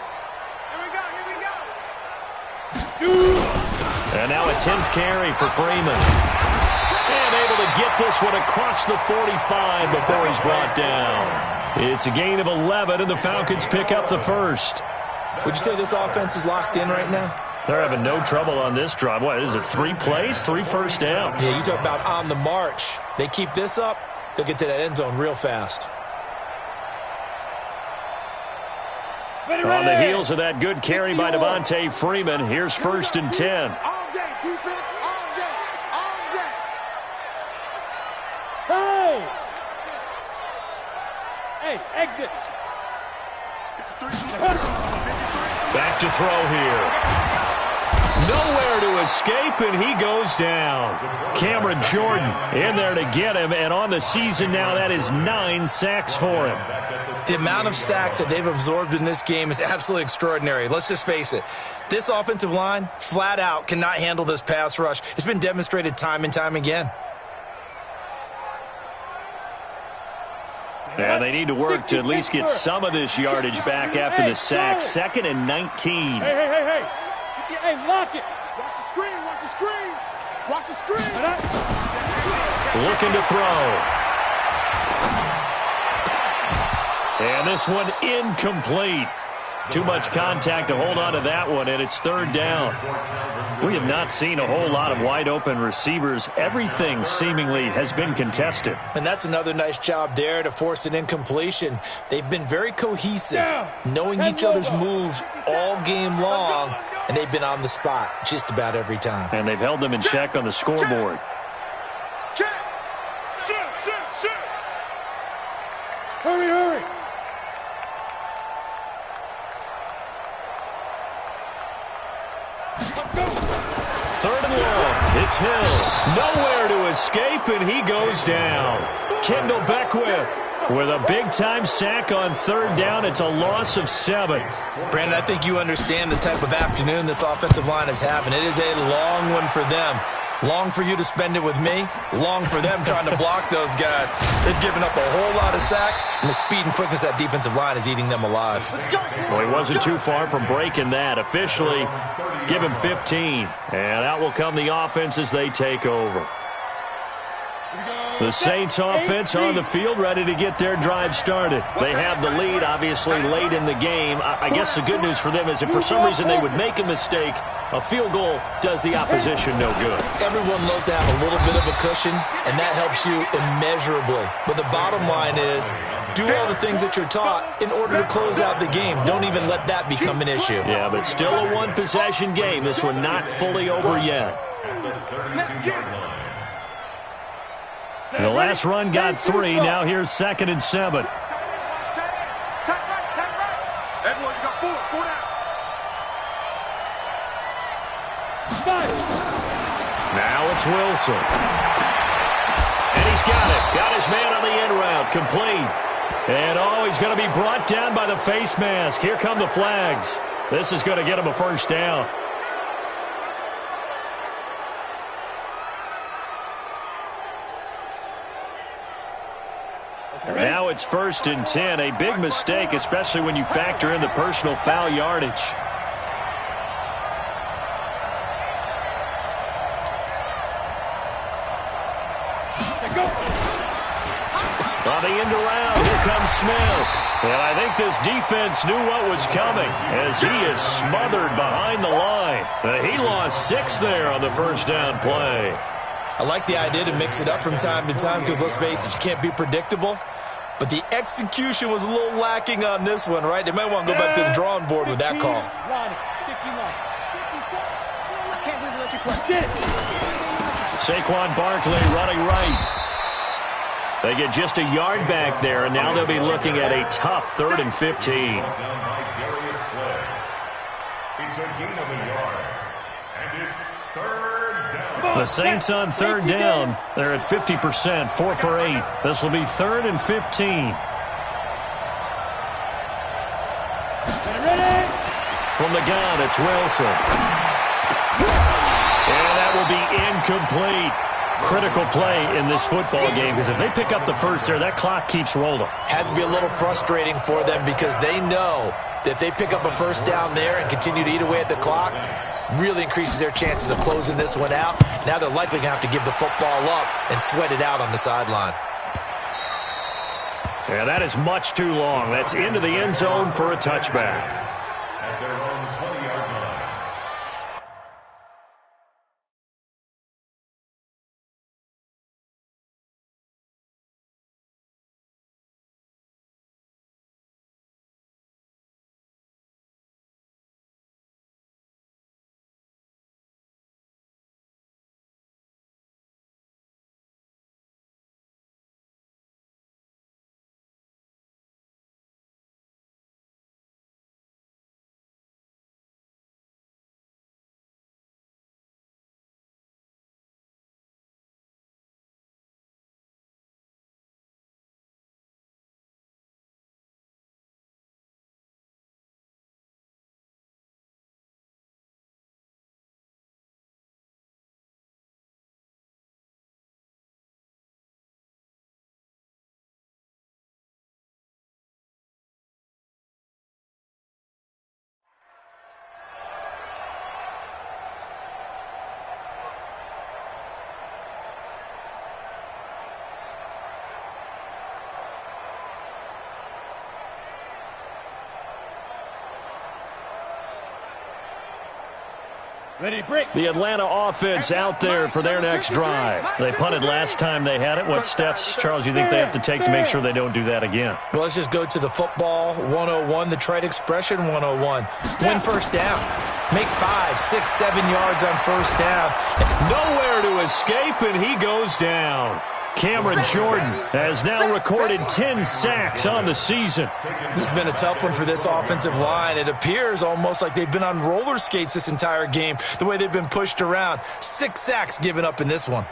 Here we go. Shoot. And now a 10th carry for Freeman. And able to get this one across the 45 before he's brought down. It's a gain of 11, and the Falcons pick up the 1st. Would you say this offense is locked in right now? They're having no trouble on this drive. What is it, 3 plays, 3 first downs? Yeah, you talk about on the march. They keep this up, they'll get to that end zone real fast. On the heels of that good carry by Devontae Freeman, here's 1st and 10. All day, defense, all day, all day. Hey, exit. Back to throw here. Nowhere to escape, and he goes down. Cameron Jordan in there to get him, and on the season now, that is 9 sacks for him. The amount of sacks that they've absorbed in this game is absolutely extraordinary. Let's just face it. This offensive line, flat out, cannot handle this pass rush. It's been demonstrated time and time again. And they need to work to at least get some of this yardage back after the sack. 2nd and 19. Hey. Hey, lock it. Watch the screen, watch the screen. Watch the screen. Looking to throw. And this one incomplete. Too much contact to hold on to that one, and it's 3rd down. We have not seen a whole lot of wide-open receivers. Everything seemingly has been contested. And that's another nice job there to force an incompletion. They've been very cohesive, knowing each other's moves all game long, and they've been on the spot just about every time. And they've held them in check on the scoreboard. Check. Shoot. Hurry. 3rd and long. It's Hill. Nowhere to escape, and he goes down. Kendall Beckwith with a big-time sack on 3rd down. It's a loss of 7. Brandon, I think you understand the type of afternoon this offensive line is having. It is a long one for them. Long for you to spend it with me. Long for them trying to block those guys. They've given up a whole lot of sacks, and the speed and quickness of that defensive line is eating them alive. Well, he wasn't too far from breaking that. Officially, give him 15. And out will come the offense as they take over. The Saints offense on the field, ready to get their drive started. They have the lead, obviously, late in the game. I guess the good news for them is if for some reason they would make a mistake, a field goal does the opposition no good. Everyone loves to have a little bit of a cushion, and that helps you immeasurably. But the bottom line is, do all the things that you're taught in order to close out the game. Don't even let that become an issue. Yeah, but still a one-possession game. This one not fully over yet. The last run got 3. Now here's 2nd and 7. Tag right. Everyone, you got 4 down. Now it's Wilson. And he's got it. Got his man on the in route. Complete. And he's going to be brought down by the face mask. Here come the flags. This is going to get him a first down. Now it's 1st and 10. A big mistake, especially when you factor in the personal foul yardage. On the end around, here comes Smith. And I think this defense knew what was coming as he is smothered behind the line. He lost 6 there on the first down play. I like the idea to mix it up from time to time because, let's face it, you can't be predictable. But the execution was a little lacking on this one, right? They might want to go back to the drawing board with that call. I can't believe they let you play. Saquon Barkley running right. They get just a yard back there, and now they'll be looking at a tough 3rd and 15. It's a gain of a yard, and it's 3rd down. The Saints on 3rd down. They're at 50%, 4 for 8. This will be 3rd and 15. From the gun, it's Wilson. And that will be incomplete. Critical play in this football game because if they pick up the first there, that clock keeps rolling. Has to be a little frustrating for them because they know that if they pick up a first down there and continue to eat away at the clock, really increases their chances of closing this one out. Now they're likely going to have to give the football up and sweat it out on the sideline. Yeah, that is much too long. That's into the end zone for a touchback. At their own 20-yard line. Ready to break. The Atlanta offense out there for their next drive. They punted last time they had it. What steps, Charles, you think they have to take to make sure they don't do that again? Well, let's just go to the football 101, the trite expression 101. Win first down. Make 5, 6, 7 yards on first down. Nowhere to escape, and he goes down. Cameron Jordan has now recorded 10 sacks on the season. This has been a tough one for this offensive line. It appears almost like they've been on roller skates this entire game, the way they've been pushed around. 6 sacks given up in this one.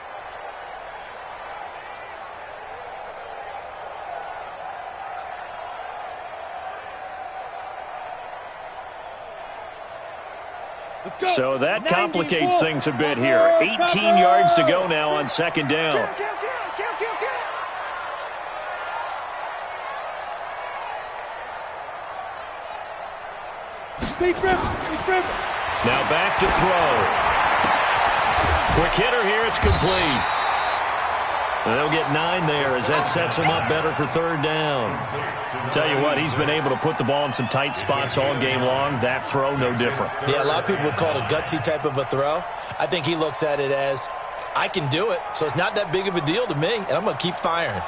So that complicates things a bit here. 18 yards to go now on second down. Now back to throw. Quick hitter here, it's complete. And they'll get 9 there as that sets him up better for third down. Tell you what, he's been able to put the ball in some tight spots all game long. That throw, no different. Yeah, a lot of people would call it a gutsy type of a throw. I think he looks at it as, I can do it, so it's not that big of a deal to me, and I'm going to keep firing.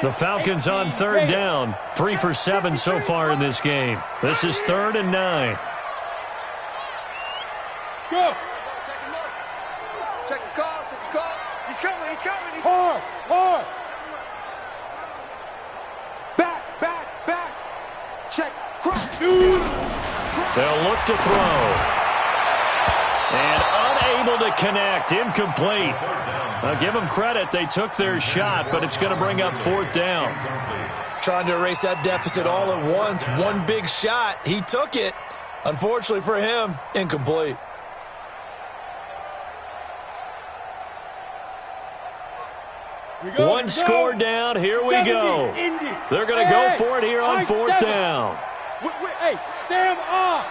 The Falcons on third down. 3 for 7 so far in this game. This is 3rd and 9. Go. Check the call, check the call. He's coming, he's coming. Hard, hard. Back, back, back. Check, cross. They'll look to throw. And unable to connect. Incomplete. Now give them credit. They took their shot, but it's going to bring up 4th down. Trying to erase that deficit all at once. One big shot. He took it. Unfortunately for him, incomplete. One score down. Here we go. They're going to go for it here on 4th down. Hey, Sam off.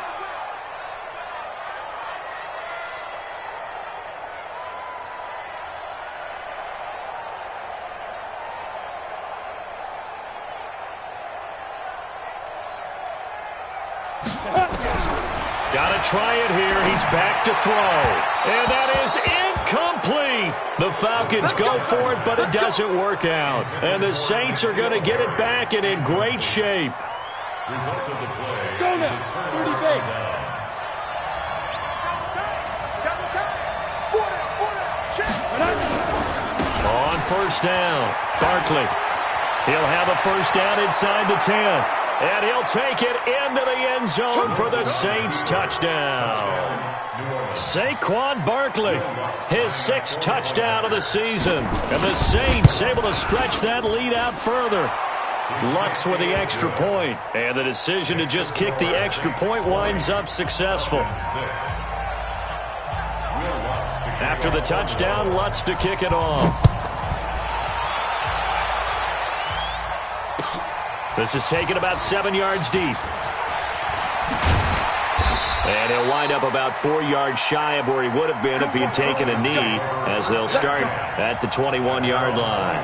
Got to try it here. He's back to throw. And that is incomplete. The Falcons go for it, but it doesn't work out. And the Saints are going to get it back and in great shape. Result of the play. Go now. 30 base. On 1st down, Barkley. He'll have a 1st down inside the 10. And he'll take it into the end zone for the Saints touchdown. Saquon Barkley, his 6th touchdown of the season. And the Saints able to stretch that lead out further. Lux with the extra point. And the decision to just kick the extra point winds up successful. After the touchdown, Lutz to kick it off. This is taken about 7 yards deep. And he'll wind up about 4 yards shy of where he would have been if he had taken a knee, as they'll start at the 21-yard line.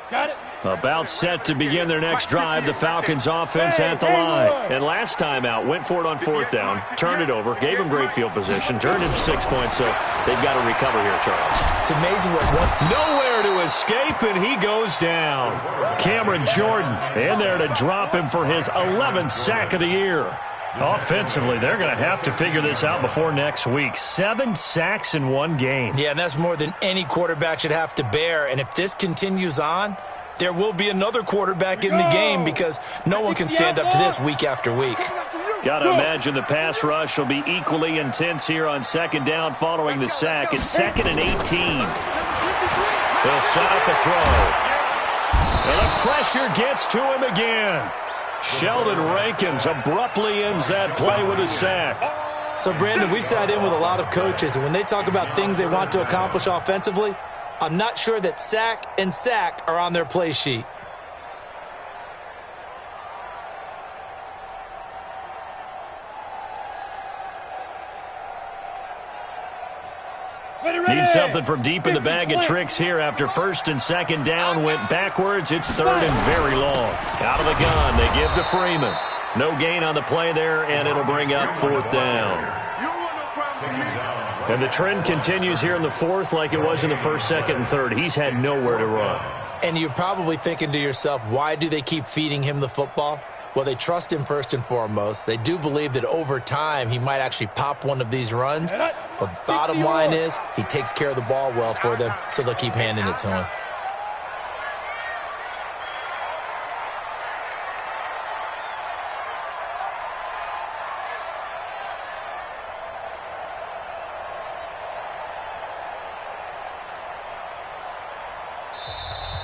Got it. About set to begin their next drive, the Falcons offense at the line. And last time out, went for it on 4th down, turned it over, gave them great field position, turned it to 6 points, so they've got to recover here, Charles. It's amazing what one... Nowhere to escape, and he goes down. Cameron Jordan in there to drop him for his 11th sack of the year. Offensively, they're going to have to figure this out before next week. 7 sacks in one game. Yeah, and that's more than any quarterback should have to bear. And if this continues on, there will be another quarterback in the game because no one can stand up to this week after week. Got to imagine the pass rush will be equally intense here on 2nd down following the sack. It's 2nd and 18. They'll set up a throw. And the pressure gets to him again. Sheldon Rankins abruptly ends that play with a sack. So, Brandon, we sat in with a lot of coaches, and when they talk about things they want to accomplish offensively, I'm not sure that sack and sack are on their play sheet. Need something from deep in the bag of tricks here after 1st and 2nd down went backwards. It's 3rd and very long. Out of the gun, they give to Freeman. No gain on the play there, and it'll bring up 4th down. And the trend continues here in the 4th like it was in the 1st, 2nd, and 3rd. He's had nowhere to run. And you're probably thinking to yourself, why do they keep feeding him the football? Well, they trust him first and foremost. They do believe that over time he might actually pop one of these runs. But bottom line is he takes care of the ball well for them, so they'll keep handing it to him.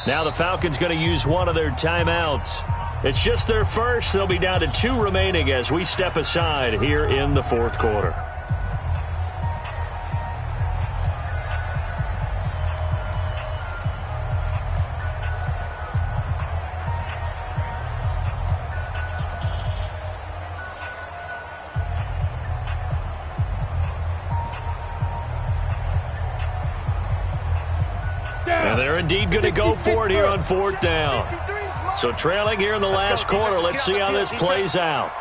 Now the Falcons going to use one of their timeouts. It's just their first. They'll be down to 2 remaining as we step aside here in the 4th quarter. they're indeed going to go for it here on 4th down. So trailing here in the last quarter. Let's see how this plays out.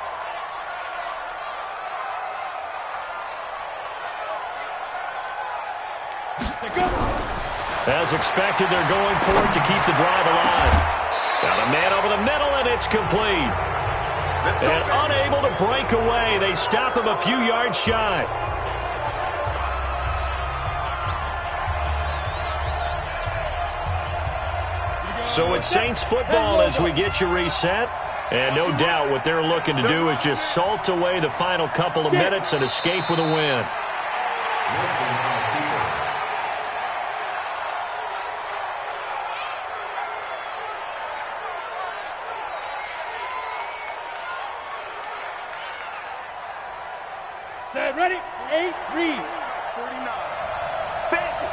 As expected, they're going for it to keep the drive alive. Got a man over the middle, and it's complete. And unable to break away. They stop him a few yards shy. So it's Saints football as we get you reset. And no doubt what they're looking to do is just salt away the final couple of minutes and escape with a win. Set, ready, 8, read. 49. Bandit.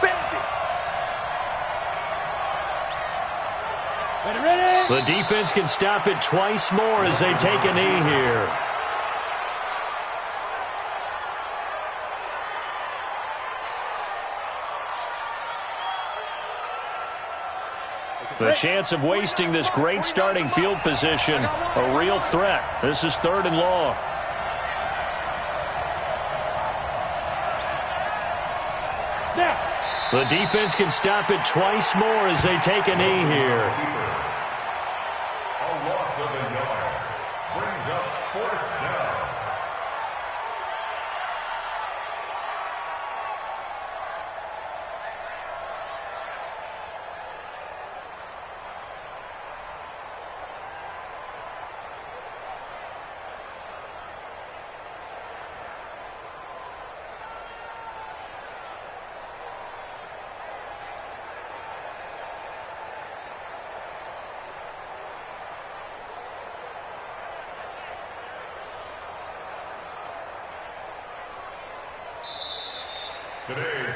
Bandit. Ready. The defense can stop it twice more as they take a knee here. The chance of wasting this great starting field position, a real threat. This is 3rd and long. The defense can stop it twice more as they take a knee here. A loss of a yard brings up 4th down.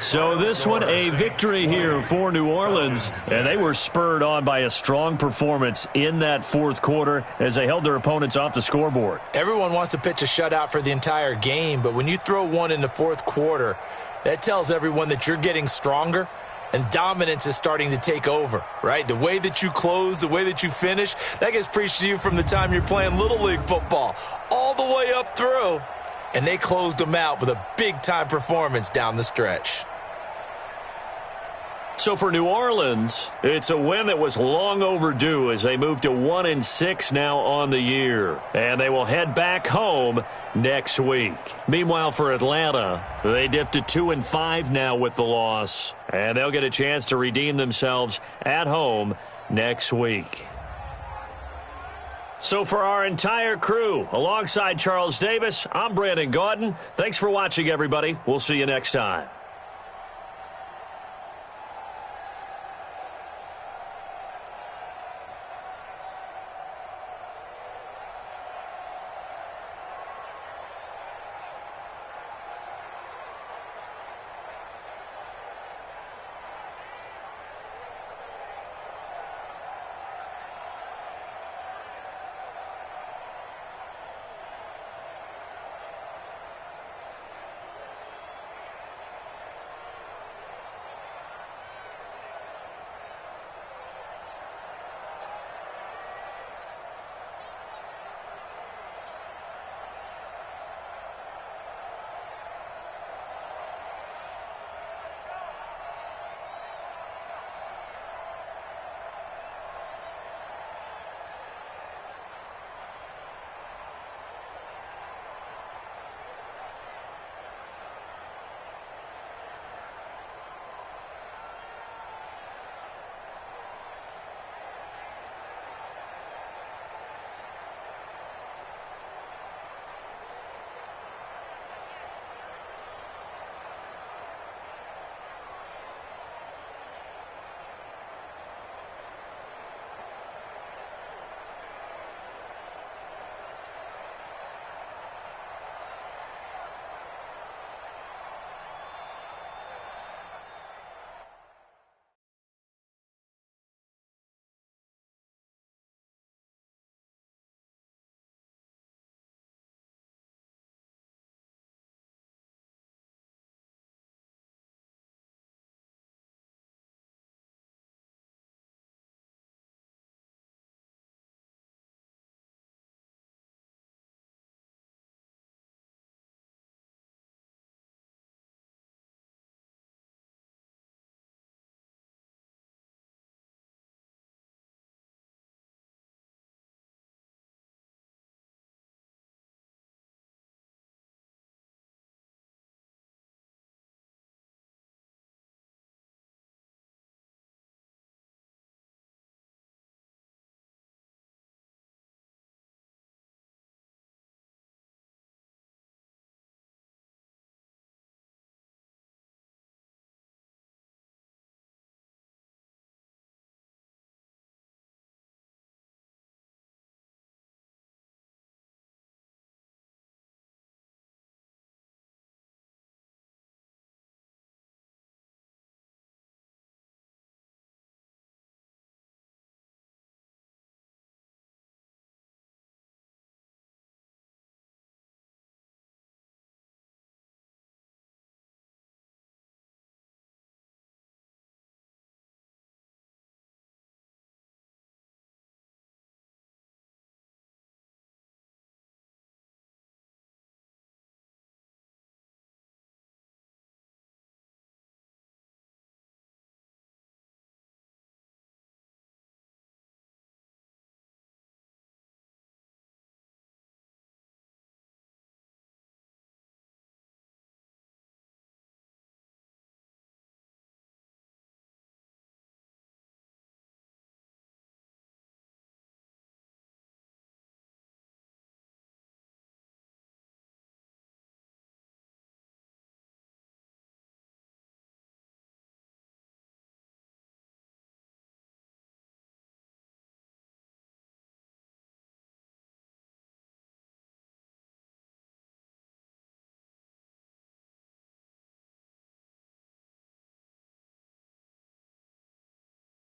So this one a victory here for New Orleans, and they were spurred on by a strong performance in that 4th quarter as they held their opponents off the scoreboard. Everyone wants to pitch a shutout for the entire game, but when you throw one in the 4th quarter, that tells everyone that you're getting stronger and dominance is starting to take over, right? The way that you close, the way that you finish, that gets preached to you from the time you're playing Little League football all the way up through. And they closed them out with a big-time performance down the stretch. So for New Orleans, it's a win that was long overdue as they move to 1-6 now on the year. And they will head back home next week. Meanwhile, for Atlanta, they dipped to 2-5 now with the loss. And they'll get a chance to redeem themselves at home next week. So for our entire crew, alongside Charles Davis, I'm Brandon Gaudin. Thanks for watching, everybody. We'll see you next time.